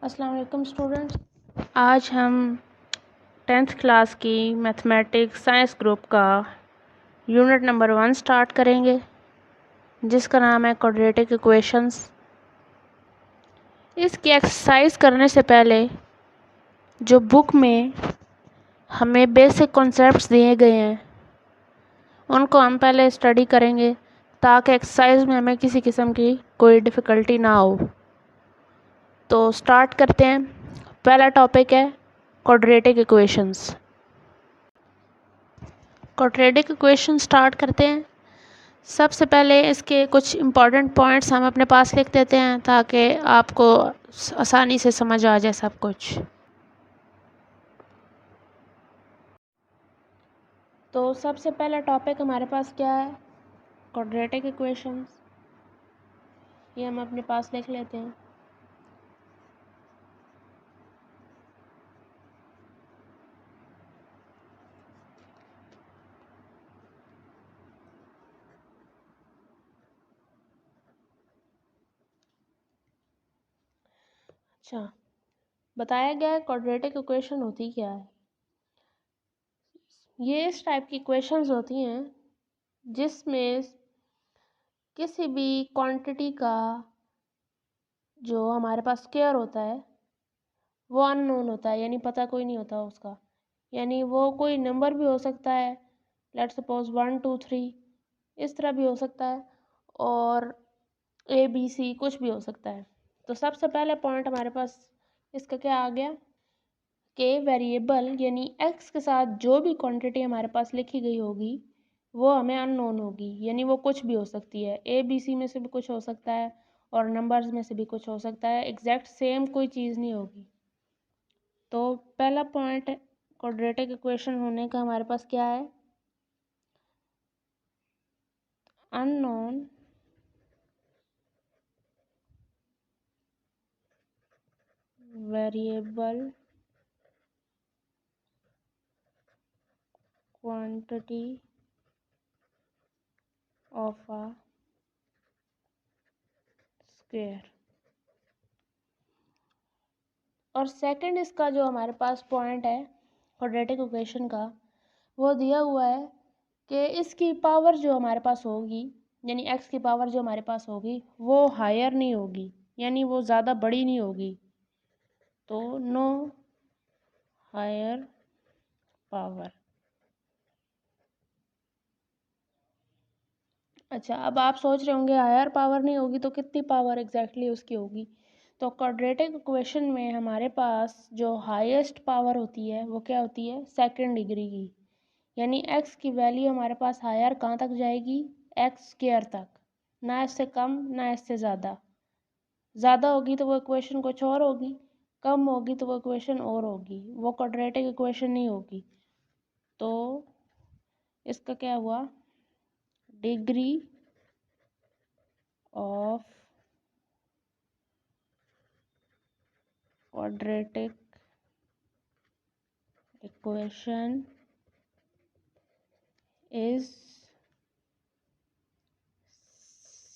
अस्सलाम वालेकुम स्टूडेंट्स। आज हम 10th क्लास की मैथमेटिक्स साइंस ग्रुप का यूनिट नंबर 1 स्टार्ट करेंगे, जिसका नाम है क्वाड्रेटिक इक्वेशंस। इसकी एक्सरसाइज करने से पहले जो बुक में हमें बेसिक कॉन्सेप्ट्स दिए गए हैं उनको हम पहले स्टडी करेंगे, ताकि एक्सरसाइज में हमें किसी किस्म की कोई डिफ़िकल्टी ना हो। तो स्टार्ट करते हैं। पहला टॉपिक है quadratic equations. Quadratic equation start करते हैं। सबसे पहले इसके कुछ इम्पॉर्टेंट पॉइंट्स हम अपने पास लिख देते हैं, ताकि आपको आसानी से समझ आ जाए सब कुछ। तो सबसे पहला टॉपिक हमारे पास क्या है? Quadratic equations. ये हम अपने पास लिख लेते हैं। अच्छा, बताया गया है क्वाड्रेटिक इक्वेशन होती क्या है। ये इस टाइप की इक्वेशंस होती हैं जिसमें किसी भी क्वांटिटी का जो हमारे पास स्क्वायर होता है वो अननोन होता है, यानी पता कोई नहीं होता उसका। यानी वो कोई नंबर भी हो सकता है, लेट्स सपोज 1 2 3, इस तरह भी हो सकता है, और ABC कुछ भी हो सकता है। तो सबसे पहले पॉइंट हमारे पास इसका क्या आ गया कि वेरिएबल यानी x के साथ जो भी क्वांटिटी हमारे पास लिखी गई होगी वो हमें अननोन होगी, यानी वो कुछ भी हो सकती है। ABC में से भी कुछ हो सकता है और नंबर्स में से भी कुछ हो सकता है, एग्जैक्ट सेम कोई चीज़ नहीं होगी। तो पहला पॉइंट क्वाड्रेटिक इक्वेशन होने का हमारे पास क्या है? Unknown variable quantity of a square. और सेकंड इसका जो हमारे पास पॉइंट है क्वाड्रेटिक इक्वेशन का, वो दिया हुआ है कि इसकी पावर जो हमारे पास होगी, यानी x की पावर जो हमारे पास होगी वो हायर नहीं होगी, यानी वो ज़्यादा बड़ी नहीं होगी। तो नो हायर पावर। अच्छा, अब आप सोच रहे होंगे हायर पावर नहीं होगी तो कितनी पावर एग्जैक्टली उसकी होगी। तो क्वाड्रेटिक इक्वेशन में हमारे पास जो हाईएस्ट पावर होती है वो क्या होती है? सेकंड डिग्री की। यानी x की वैल्यू हमारे पास हायर कहाँ तक जाएगी? एक्स स्क्वायर तक, ना इससे कम ना इससे ज़्यादा। ज़्यादा होगी तो वो इक्वेशन कुछ और होगी, कम होगी तो वो इक्वेशन और होगी, वो क्वाड्रेटिक इक्वेशन नहीं होगी। तो इसका क्या हुआ? Degree of quadratic equation is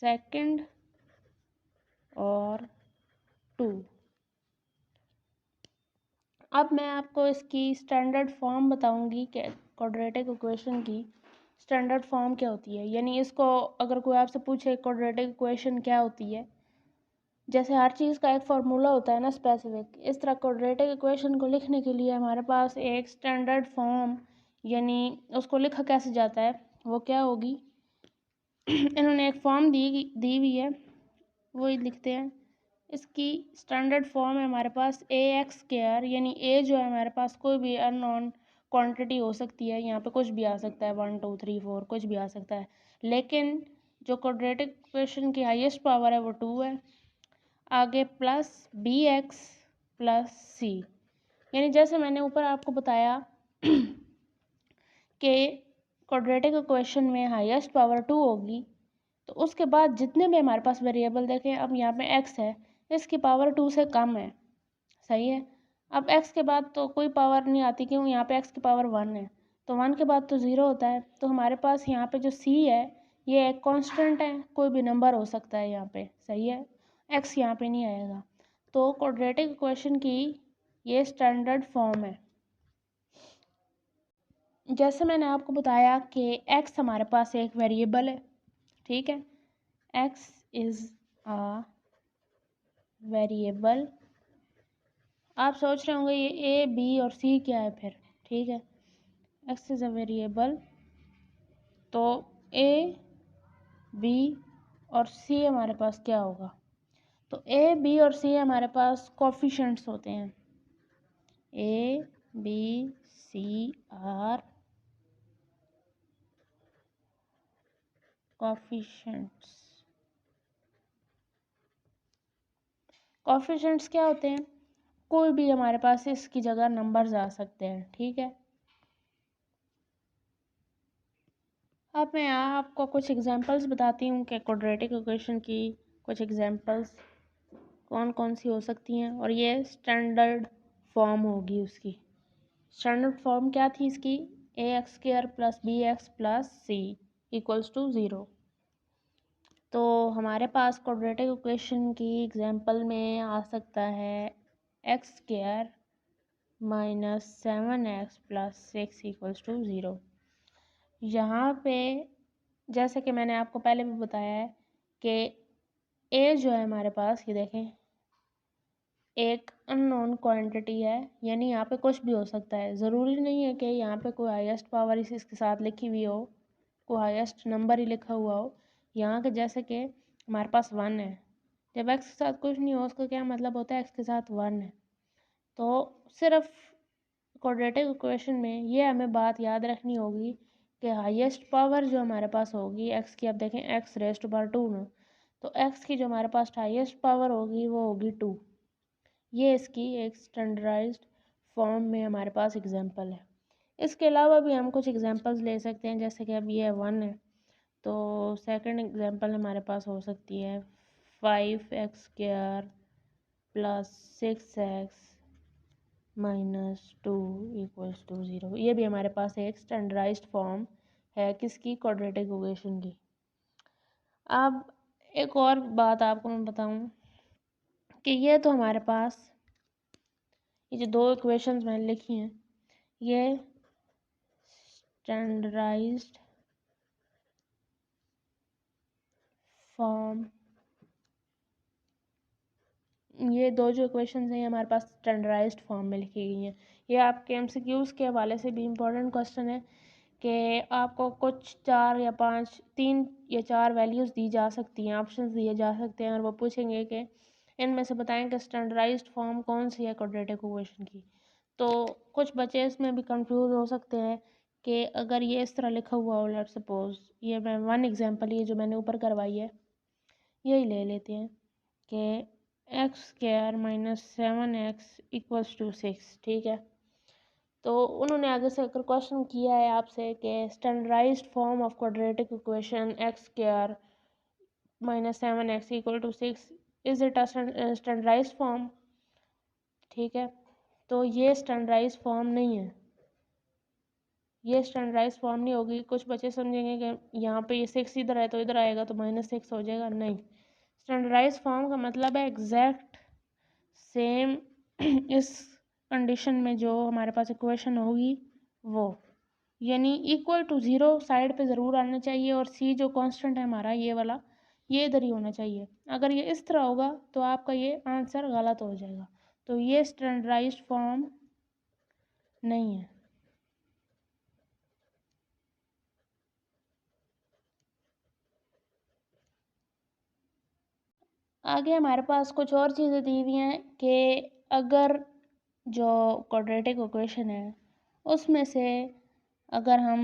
second और 2। अब मैं आपको इसकी स्टैंडर्ड फॉर्म बताऊंगी कि क्वाड्रेटिक इक्वेशन की स्टैंडर्ड फॉर्म क्या होती है। यानी इसको अगर कोई आपसे पूछे क्वाड्रेटिक इक्वेशन क्या होती है, जैसे हर चीज़ का एक फार्मूला होता है ना स्पेसिफिक, इस तरह क्वाड्रेटिक इक्वेशन को लिखने के लिए हमारे पास एक स्टैंडर्ड फॉर्म, यानी उसको लिखा कैसे जाता है वो क्या होगी। इन्होंने एक फॉर्म दी हुई है, वो ही लिखते हैं। इसकी स्टैंडर्ड फॉर्म है हमारे पास ax स्क्वायर, यानी a जो है हमारे पास कोई भी अननोन क्वांटिटी हो सकती है, यहाँ पे कुछ भी आ सकता है, 1 2 3 4 कुछ भी आ सकता है, लेकिन जो क्वाड्रेटिक इक्वेशन की हाईएस्ट पावर है वो 2 है। आगे प्लस bx प्लस c, यानी जैसे मैंने ऊपर आपको बताया कि क्वाड्रेटिक इक्वेशन में हाईएस्ट पावर 2 होगी, तो उसके बाद जितने भी हमारे पास वेरिएबल देखें, अब यहाँ पे x है, इसकी पावर 2 से कम है, सही है। अब x के बाद तो कोई पावर नहीं आती, क्यों? यहाँ पे x की पावर 1 है, तो 1 के बाद तो 0 होता है। तो हमारे पास यहाँ पे जो c है ये एक कांस्टेंट है, कोई भी नंबर हो सकता है यहाँ पे, सही है, x यहाँ पे नहीं आएगा। तो क्वाड्रेटिक इक्वेशन की ये स्टैंडर्ड फॉर्म है। जैसे मैंने आपको बताया कि x हमारे पास एक वेरिएबल है, ठीक है, x इज़ अ वेरिएबल। आप सोच रहे होंगे ये a b और c क्या है फिर, ठीक है, x इज़ अ वेरिएबल, तो a b और c हमारे पास क्या होगा, तो a b और c हमारे पास कोफिशिएंट्स होते हैं, a b c are coefficients. Coefficients क्या होते हैं, कोई भी हमारे पास इसकी जगह नंबर्स आ सकते हैं, ठीक है। अब मैं यहाँ आपको कुछ एग्जांपल्स बताती हूँ कि क्वाड्रेटिक इक्वेशन की कुछ एग्जांपल्स कौन कौन सी हो सकती हैं, और ये स्टैंडर्ड फॉर्म होगी उसकी। स्टैंडर्ड फॉर्म क्या थी इसकी, ax² + bx + c = 0। तो हमारे पास क्वाड्रेटिक इक्वेशन की एग्जांपल में आ सकता है x² - 7x + 6 = 0। यहाँ पे जैसे कि मैंने आपको पहले भी बताया है कि a जो है हमारे पास, ये देखें, एक अननोन क्वांटिटी है, यानी यहाँ पे कुछ भी हो सकता है। ज़रूरी नहीं है कि यहाँ पे कोई हाईएस्ट पावर इसके साथ लिखी हुई हो, कोई हाईएस्ट नंबर ही लिखा हुआ हो। यहाँ के जैसे कि हमारे पास 1 है, जब x के साथ कुछ नहीं हो उसका क्या मतलब होता है, x के साथ 1 है। तो सिर्फ क्वाड्रेटिक इक्वेशन में ये हमें बात याद रखनी होगी कि हाईएस्ट पावर जो हमारे पास होगी x की, अब देखें x⁻², ना, तो x की जो हमारे पास हाईएस्ट पावर होगी वो होगी 2। ये इसकी एक स्टैंडर्डाइज्ड फॉर्म में हमारे पास एग्जांपल है। इसके अलावा भी हम कुछ एग्जांपल्स ले सकते हैं, जैसे कि अब ये 1 है, तो सेकंड एग्जांपल हमारे पास हो सकती है 5x² + 6x - 2 = 0। ये भी हमारे पास एक स्टैंडर्डाइज्ड फॉर्म है किसकी, क्वाड्रेटिक इक्वेशन की। अब एक और बात आपको मैं बताऊं कि ये तो हमारे पास ये जो 2 इक्वेशंस मैंने लिखी हैं, ये स्टैंडर्डाइज्ड फॉर्म, ये 2 जो इक्वेशंस हैं हमारे पास स्टैंडर्डाइज्ड फॉर्म में लिखी गई हैं। ये आपके एमसीक्यूज़ के हवाले से भी इम्पोर्टेंट क्वेश्चन है कि आपको कुछ 4 या 5, 3 या 4 वैल्यूज़ दी जा सकती हैं, ऑप्शंस दिए जा सकते हैं, और वो पूछेंगे कि इनमें से बताएं कि स्टैंडर्डाइज्ड फॉर्म कौन सी है क्वाड्रेटिक इक्वेशन की। तो कुछ बच्चे इसमें भी कंफ्यूज हो सकते हैं कि अगर ये इस तरह लिखा हुआ हो, लेट्स सपोज, ये मैं 1 एग्जांपल, ये जो मैंने ऊपर करवाई है यही ले लेते हैं कि x² - 7x = 6, ठीक है। तो उन्होंने आगे से अगर क्वेश्चन किया है आपसे कि standardized form of quadratic equation x² - 7x = 6 is it a standardized form, ठीक है, तो ये स्टैंडर्डाइज्ड फॉर्म नहीं है, ये स्टैंडर्डाइज्ड फॉर्म नहीं होगी। कुछ बच्चे समझेंगे कि यहाँ पे ये 6 इधर है तो इधर आएगा तो -6 हो जाएगा, नहीं। स्टैंडर्डाइज्ड फॉर्म का मतलब है एग्जैक्ट सेम इस कंडीशन में जो हमारे पास इक्वेशन होगी वो, यानी = 0 साइड पे ज़रूर आना चाहिए, और c जो कांस्टेंट है हमारा ये वाला, ये इधर ही होना चाहिए। अगर ये इस तरह होगा तो आपका ये आंसर गलत हो जाएगा, तो ये स्टैंडर्डाइज्ड फॉर्म नहीं है। आगे हमारे पास कुछ और चीज़ें दी हुई हैं कि अगर जो क्वाड्रेटिक इक्वेशन है उसमें से अगर हम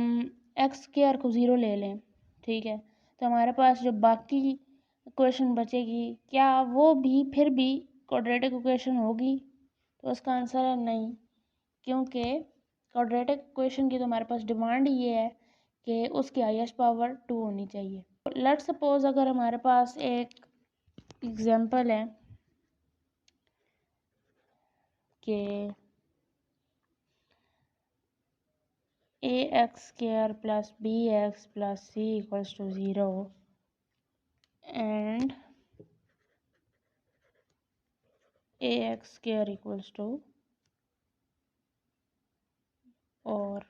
x² को 0 ले लें, ठीक है, तो हमारे पास जो बाकी इक्वेशन बचेगी क्या वो भी फिर भी क्वाड्रेटिक इक्वेशन होगी, तो उसका आंसर है नहीं, क्योंकि क्वाड्रेटिक इक्वेशन की तो हमारे पास डिमांड ये है कि उसकी हाईएस्ट पावर 2 होनी चाहिए। लेट्स सपोज अगर हमारे पास एक एग्जांपल है कि ax² + bx + c = 0 and a x square equals to और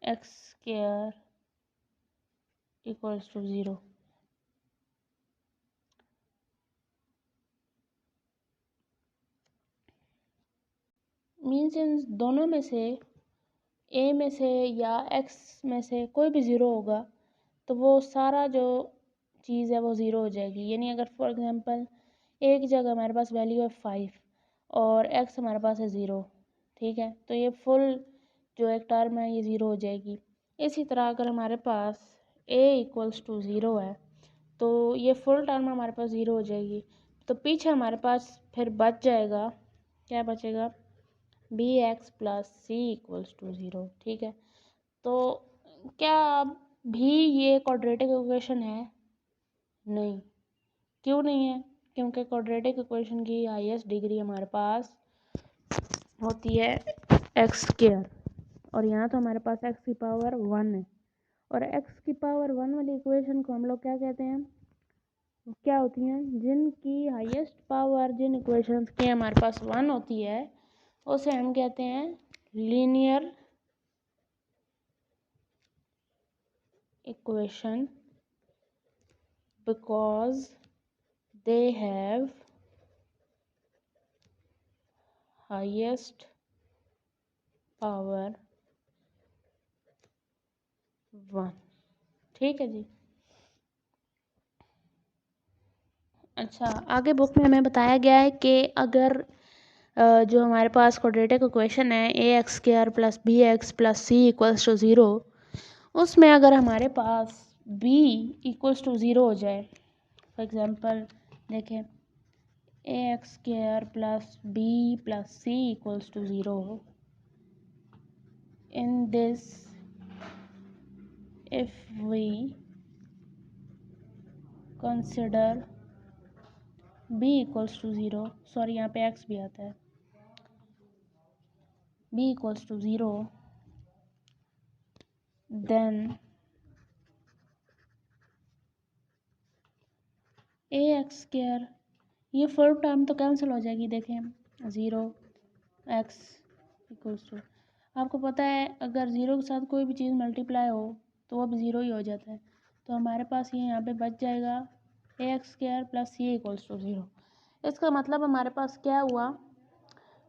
x square equals to 0। Means इन दोनों में से ए में से या एक्स में से कोई भी ज़ीरो होगा तो वो सारा जो चीज़ है वो ज़ीरो हो जाएगी। यानी अगर फॉर एग्जांपल एक जगह हमारे पास वैल्यू है 5 और एक्स हमारे पास है 0, ठीक है, तो ये फुल जो एक टर्म है ये ज़ीरो हो जाएगी। इसी तरह अगर हमारे पास ए इक्वल्स टू 0 है तो ये फुल टर्म हमारे पास 0 हो जाएगी। तो पीछे हमारे पास फिर बच जाएगा, क्या बचेगा, B x plus C equals to 0, ठीक है। तो क्या भी ये क्वाड्रेटिक इक्वेशन है? नहीं। क्यों नहीं है? क्योंकि क्वाड्रेटिक इक्वेशन की हाईएस्ट डिग्री हमारे पास होती है एक्स स्क्वायर, और यहाँ तो हमारे पास एक्स की पावर 1 है, और एक्स की पावर 1 वाली इक्वेशन को हम लोग क्या कहते हैं, क्या होती हैं, जिनकी हाईएस्ट पावर जिन इक्वेशंस की हमारे पास 1 होती है उसे हम कहते हैं linear equation, because they have highest power 1, ठीक है जी। अच्छा, आगे बुक में हमें बताया गया है कि अगर जो हमारे पास क्वाड्रेटिक इक्वेशन है a x square plus b x plus C equals to 0, उसमें अगर हमारे पास बी इक्वल्स टू 0 हो जाए, फॉर एग्जांपल देखें a x square plus b plus C equals to 0, in this if we consider b equals to 0, sorry यहाँ पे x भी आता है, b equals to 0, then A x square, ये full term तो कैंसिल हो जाएगी, देखें 0 x इक्वल्स टू, आपको पता है अगर 0 के साथ कोई भी चीज़ मल्टीप्लाई हो तो वो भी 0 ही हो जाता है। तो हमारे पास ये यहाँ पे बच जाएगा a x square plus C equals to 0। इसका मतलब हमारे पास क्या हुआ,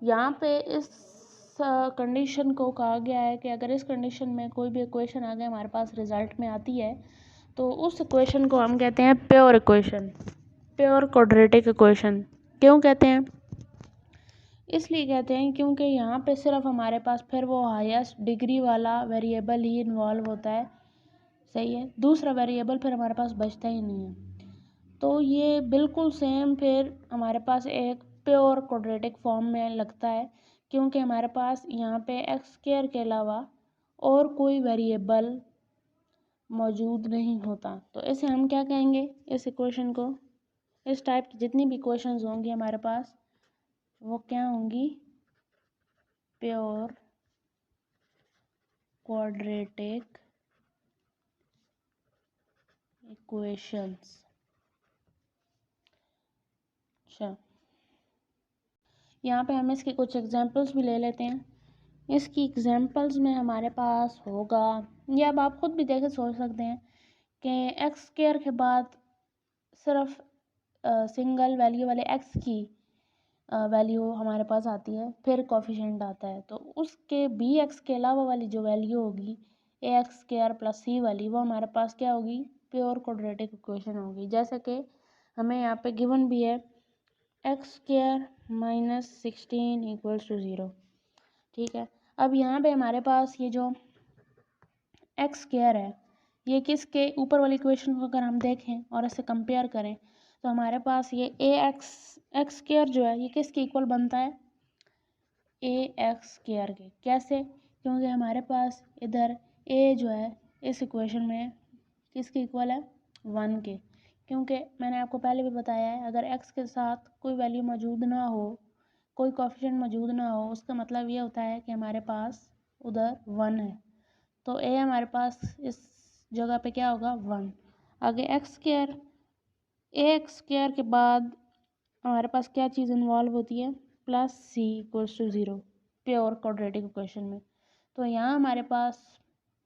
यहाँ पे इस कंडीशन को कहा गया है कि अगर इस कंडीशन में कोई भी इक्वेशन आगे हमारे पास रिजल्ट में आती है तो उस इक्वेशन को हम कहते हैं pure equation, pure quadratic equation. क्यों कहते हैं? इसलिए कहते हैं क्योंकि यहाँ पे सिर्फ हमारे पास फिर वो हाईएस्ट डिग्री वाला वेरिएबल ही इन्वॉल्व होता है, सही है, दूसरा वेरिएबल फिर हमारे पास बचता ही नहीं है। तो ये बिल्कुल सेम फिर हमारे पास एक प्योर क्वाड्रेटिक फॉर्म में लगता है, क्योंकि हमारे पास यहाँ पे एक्स स्क्वायर के अलावा और कोई वेरिएबल मौजूद नहीं होता। तो इसे हम क्या कहेंगे, इस इक्वेशन को, इस टाइप की जितनी भी इक्वेशंस होंगी हमारे पास वो क्या होंगी, प्योर क्वाड्रेटिक इक्वेशंस। अच्छा, यहाँ पे हम इसके कुछ एग्जांपल्स भी ले लेते हैं। इसकी एग्जांपल्स में हमारे पास होगा, या अब आप खुद भी देख के सोच सकते हैं कि एक्स स्क्वायर के बाद सिर्फ सिंगल वैल्यू वाले एक्स की वैल्यू हमारे पास आती है, फिर कोफिशिएंट आता है, तो उसके बी एक्स के अलावा वाली जो वैल्यू होगी ए एक्स स्क्वायर प्लस सी वाली, वो हमारे पास क्या होगी, प्योर क्वाड्रेटिक इक्वेशन होगी। जैसे कि हमें यहाँ पे गिवन भी है X square minus 16 equals to 0, ठीक है। अब यहाँ पे हमारे पास ये जो एक्स स्क्वायर है ये किसके ऊपर वाली इक्वेशन को अगर हम देखें और इसे कंपेयर करें तो हमारे पास ये ए एक्स स्क्वायर जो है ये किसके इक्वल बनता है, ए एक्स स्क्वायर के। कैसे? क्योंकि हमारे पास इधर ए जो है इस इक्वेशन में किसके इक्वल है, 1 के। क्योंकि मैंने आपको पहले भी बताया है अगर एक्स के साथ कोई वैल्यू मौजूद ना हो, कोई कोफिशिएंट मौजूद ना हो, उसका मतलब ये होता है कि हमारे पास उधर 1 है। तो ए हमारे पास इस जगह पे क्या होगा, 1। आगे X square, A x square के बाद हमारे पास क्या चीज़ इन्वॉल्व होती है, plus C equals to zero pure quadratic equation में। तो यहाँ हमारे पास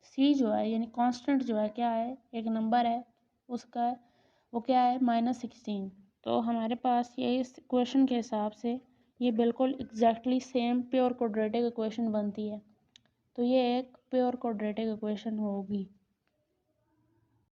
सी जो है यानी कांस्टेंट जो है क्या है, एक नंबर है उसका, वो क्या है -16। तो हमारे पास ये इस इक्वेशन के हिसाब से ये बिल्कुल exactly same pure quadratic equation बनती है। तो ये एक प्योर क्वाड्रेटिक इक्वेशन होगी।